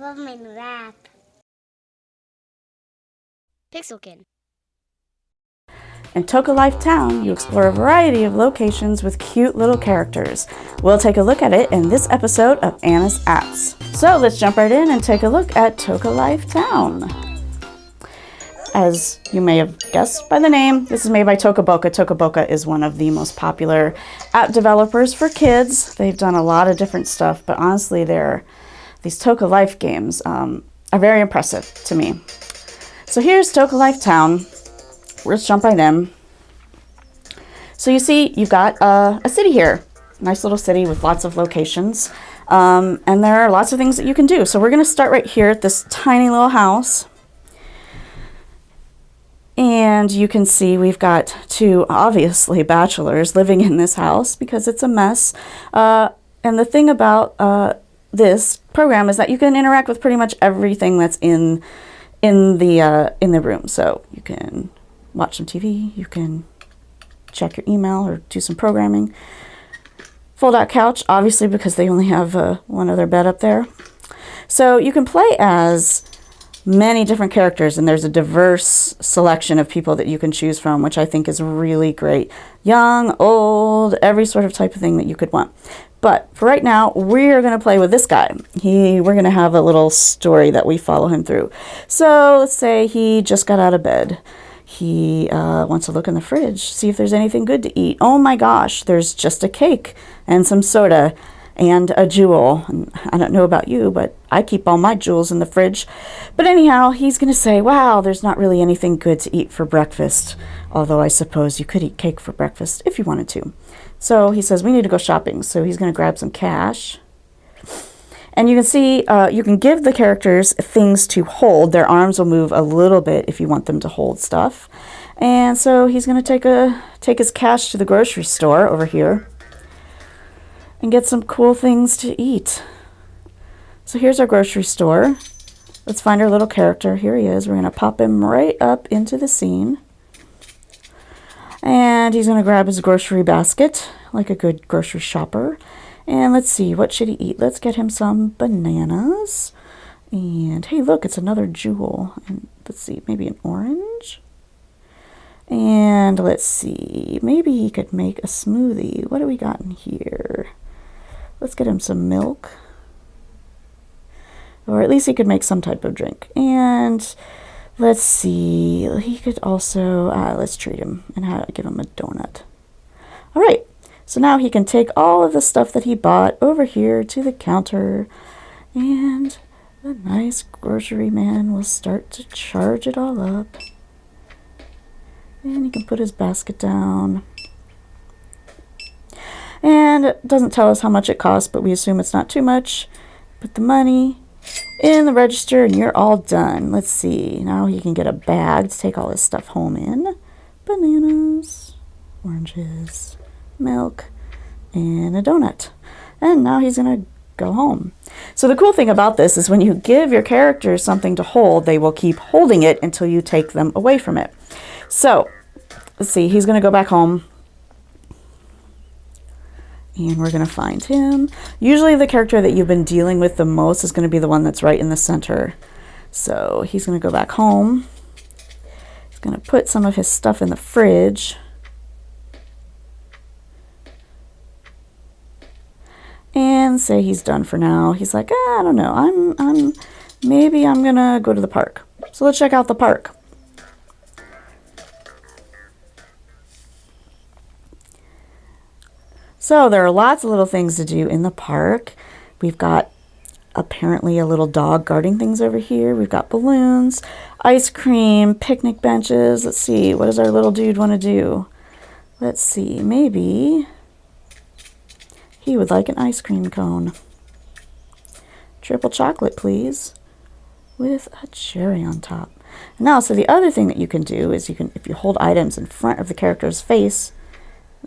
Government rap. Pixelkin. In Toca Life Town, you explore a variety of locations with cute little characters. We'll take a look at it in this episode of Anna's Apps. So let's jump right in and take a look at Toca Life Town. As you may have guessed by the name, this is made by Toca Boca. Toca Boca is one of the most popular app developers for kids. They've done a lot of different stuff, but honestly, these Toca Life games are very impressive to me. So here's Toca Life Town. Let's jump right in. So you see, you've got a city here. Nice little city with lots of locations. And there are lots of things that you can do. So we're going to start right here at this tiny little house. And you can see we've got two, obviously, bachelors living in this house because it's a mess. And the thing about this program is that you can interact with pretty much everything that's in the room. So you can watch some TV, you can check your email or do some programming. Fold out couch, obviously, because they only have one other bed up there. So you can play as many different characters, and there's a diverse selection of people that you can choose from, which I think is really great. Young, old, every sort of type of thing that you could want. But for right now, we're going to play with this guy. We're going to have a little story that we follow him through. So let's say he just got out of bed. He wants to look in the fridge, see if there's anything good to eat. Oh my gosh, there's just a cake and some soda and a jewel. And I don't know about you, but I keep all my jewels in the fridge. But anyhow, he's going to say, wow, there's not really anything good to eat for breakfast. Although I suppose you could eat cake for breakfast if you wanted to. So he says, we need to go shopping. So he's going to grab some cash. And you can see, you can give the characters things to hold. Their arms will move a little bit if you want them to hold stuff. And so he's going to take his cash to the grocery store over here and get some cool things to eat. So here's our grocery store. Let's find our little character. Here he is. We're going to pop him right up into the scene. And he's going to grab his grocery basket like a good grocery shopper. And let's see, what should he eat? Let's get him some bananas. And hey, look, it's another jewel. And let's see, maybe an orange. And let's see, maybe he could make a smoothie. What do we got in here? Let's get him some milk. Or at least he could make some type of drink. And let's see, he could also, let's treat him and give him a donut. All right. So now he can take all of the stuff that he bought over here to the counter, and the nice grocery man will start to charge it all up. And he can put his basket down. And it doesn't tell us how much it costs, but we assume it's not too much. Put the money in the register and you're all done. Let's see. Now he can get a bag to take all his stuff home in. Bananas, oranges, milk, and a donut. And now he's going to go home. So the cool thing about this is when you give your characters something to hold, they will keep holding it until you take them away from it. So let's see, he's going to go back home. And we're going to find him. Usually the character that you've been dealing with the most is going to be the one that's right in the center. So he's going to go back home. He's going to put some of his stuff in the fridge. And say he's done for now. He's like, I don't know. Maybe I'm going to go to the park. So let's check out the park. So there are lots of little things to do in the park. We've got apparently a little dog guarding things over here. We've got balloons, ice cream, picnic benches. Let's see, what does our little dude want to do? Let's see, maybe he would like an ice cream cone. Triple chocolate, please, with a cherry on top. Now, so the other thing that you can do is if you hold items in front of the character's face,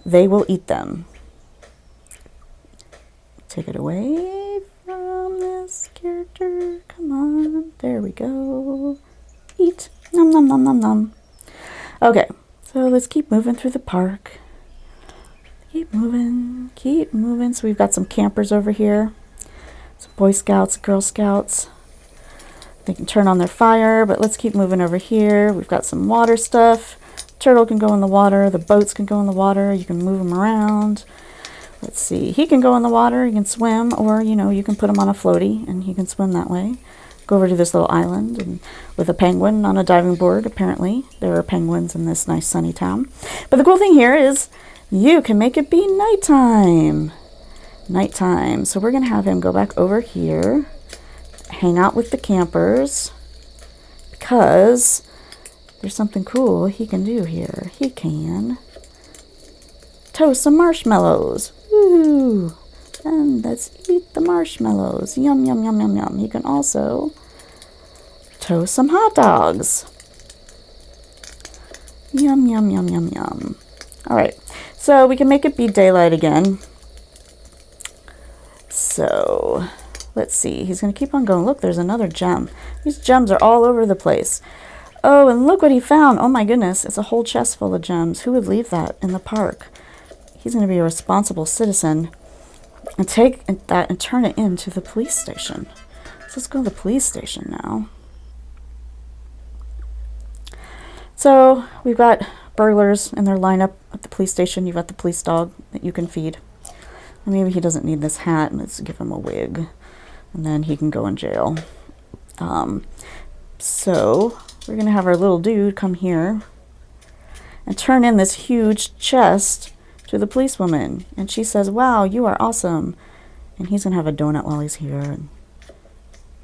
they will eat them. Take it away from this character. Come on. There we go. Eat. Nom, nom, nom, nom, nom. Okay, so let's keep moving through the park. Keep moving. Keep moving. So we've got some campers over here. Some Boy Scouts, Girl Scouts. They can turn on their fire, but let's keep moving over here. We've got some water stuff. Turtle can go in the water. The boats can go in the water. You can move them around. Let's see. He can go in the water. He can swim, or, you know, you can put him on a floaty and he can swim that way. Go over to this little island and with a penguin on a diving board. Apparently, there are penguins in this nice sunny town. But the cool thing here is you can make it be nighttime. Nighttime. So we're going to have him go back over here, hang out with the campers, because there's something cool he can do here. He can toast some marshmallows. Woo! And let's eat the marshmallows. Yum, yum, yum, yum, yum. You can also toast some hot dogs. Yum, yum, yum, yum, yum. All right, so we can make it be daylight again. So let's see. He's going to keep on going. Look, there's another gem. These gems are all over the place. Oh, and look what he found. Oh my goodness, it's a whole chest full of gems. Who would leave that in the park? He's going to be a responsible citizen and take that and turn it into the police station. So let's go to the police station now. So we've got burglars in their lineup at the police station. You've got the police dog that you can feed. And maybe he doesn't need this hat. Let's give him a wig. And then he can go in jail. So we're going to have our little dude come here and turn in this huge chest to the policewoman. And she says, wow, you are awesome. And he's going to have a donut while he's here and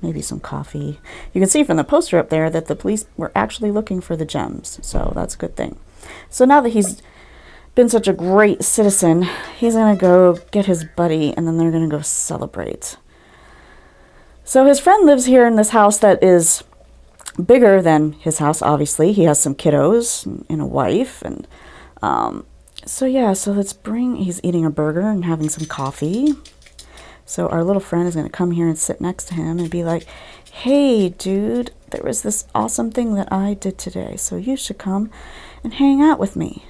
maybe some coffee. You can see from the poster up there that the police were actually looking for the gems. So that's a good thing. So now that he's been such a great citizen, he's going to go get his buddy and then they're going to go celebrate. So his friend lives here in this house that is bigger than his house, obviously. He has some kiddos and a wife. And so he's eating a burger and having some coffee. So our little friend is going to come here and sit next to him and be like, hey, dude, there was this awesome thing that I did today, so you should come and hang out with me.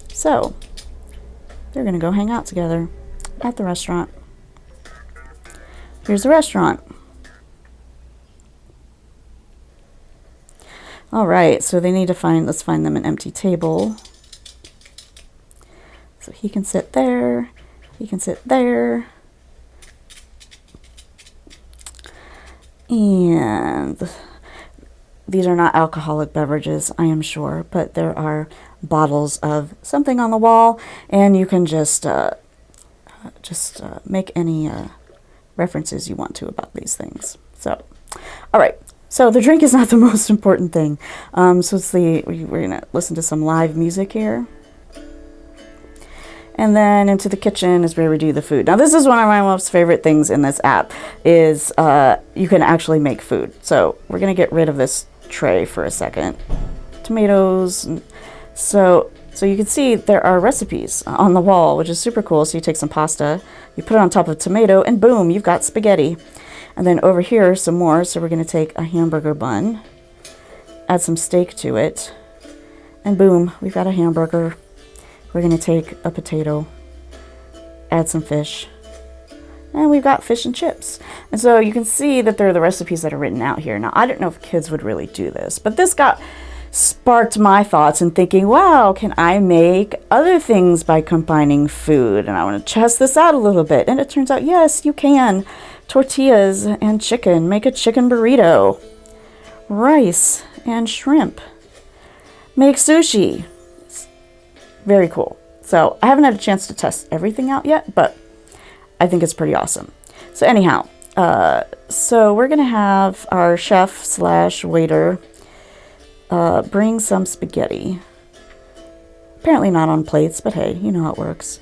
So they're going to go hang out together at the restaurant. Here's the restaurant. All right, so they need to let's find them an empty table. So he can sit there, he can sit there. And these are not alcoholic beverages, I am sure, but there are bottles of something on the wall, and you can just make any references you want to about these things. So, all right. So the drink is not the most important thing. So we're gonna listen to some live music here. And then into the kitchen is where we do the food. Now this is one of my most favorite things in this app is you can actually make food. So we're gonna get rid of this tray for a second. Tomatoes. So you can see there are recipes on the wall, which is super cool. So you take some pasta, you put it on top of tomato, and boom, you've got spaghetti. And then over here, some more. So we're going to take a hamburger bun, add some steak to it, and boom, we've got a hamburger. We're going to take a potato, add some fish, and we've got fish and chips. And so you can see that there are the recipes that are written out here. Now, I don't know if kids would really do this, but this sparked my thoughts in thinking, wow, can I make other things by combining food? And I want to test this out a little bit. And it turns out, yes, you can. Tortillas and chicken. Make a chicken burrito. Rice and shrimp. Make sushi. It's very cool. So I haven't had a chance to test everything out yet, but I think it's pretty awesome. So anyhow, so we're going to have our chef / waiter bring some spaghetti. Apparently not on plates, but hey, you know how it works.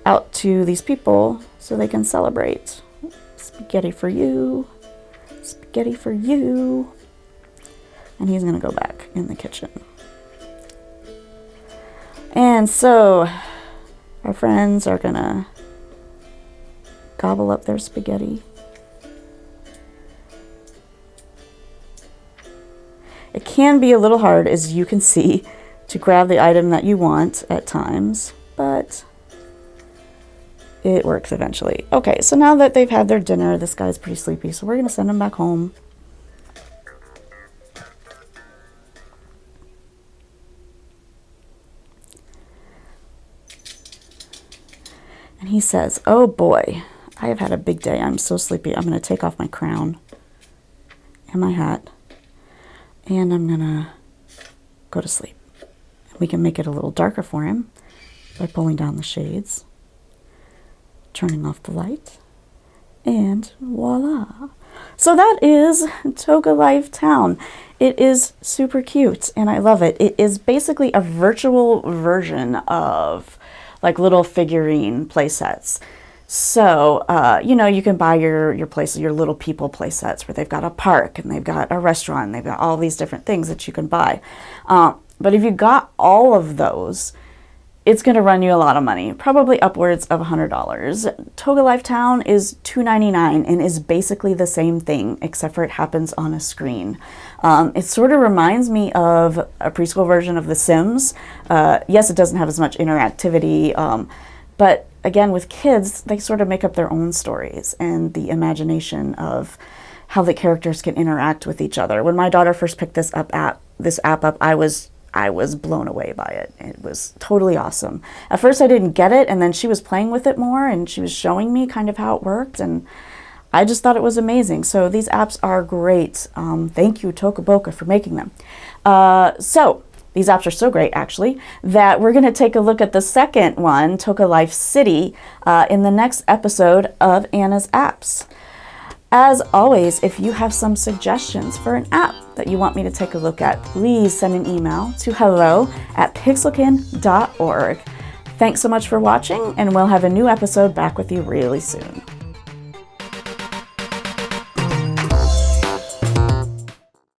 Out to these people so they can celebrate. Spaghetti for you. Spaghetti for you. And he's going to go back in the kitchen. And so our friends are going to gobble up their spaghetti. It can be a little hard, as you can see, to grab the item that you want at times, but it works eventually. Okay, so now that they've had their dinner, this guy's pretty sleepy, so we're going to send him back home. he says, oh boy, I have had a big day. I'm so sleepy. I'm going to take off my crown and my hat, and I'm going to go to sleep. We can make it a little darker for him by pulling down the shades, turning off the light, and voila. So that is Toca Life Town. It is super cute and I love it. It is basically a virtual version of like little figurine play sets. So, you know, you can buy your places, your little people play sets where they've got a park and they've got a restaurant and they've got all these different things that you can buy. But if you got all of those, it's going to run you a lot of money, probably upwards of $100. Toca Life Town is $2.99 and is basically the same thing, except for it happens on a screen. It sort of reminds me of a preschool version of The Sims. Yes, it doesn't have as much interactivity, but again, with kids, they sort of make up their own stories and the imagination of how the characters can interact with each other. When my daughter first picked this app up, I was blown away by it. It was totally awesome. At first I didn't get it, and then she was playing with it more and she was showing me kind of how it worked, and I just thought it was amazing. So these apps are great. Thank you, Toca Boca, for making them. So these apps are so great, actually, that we're going to take a look at the second one, Toca Life City, in the next episode of Anna's Apps. As always, if you have some suggestions for an app that you want me to take a look at, please send an email to hello@pixelkin.org. Thanks so much for watching, and we'll have a new episode back with you really soon.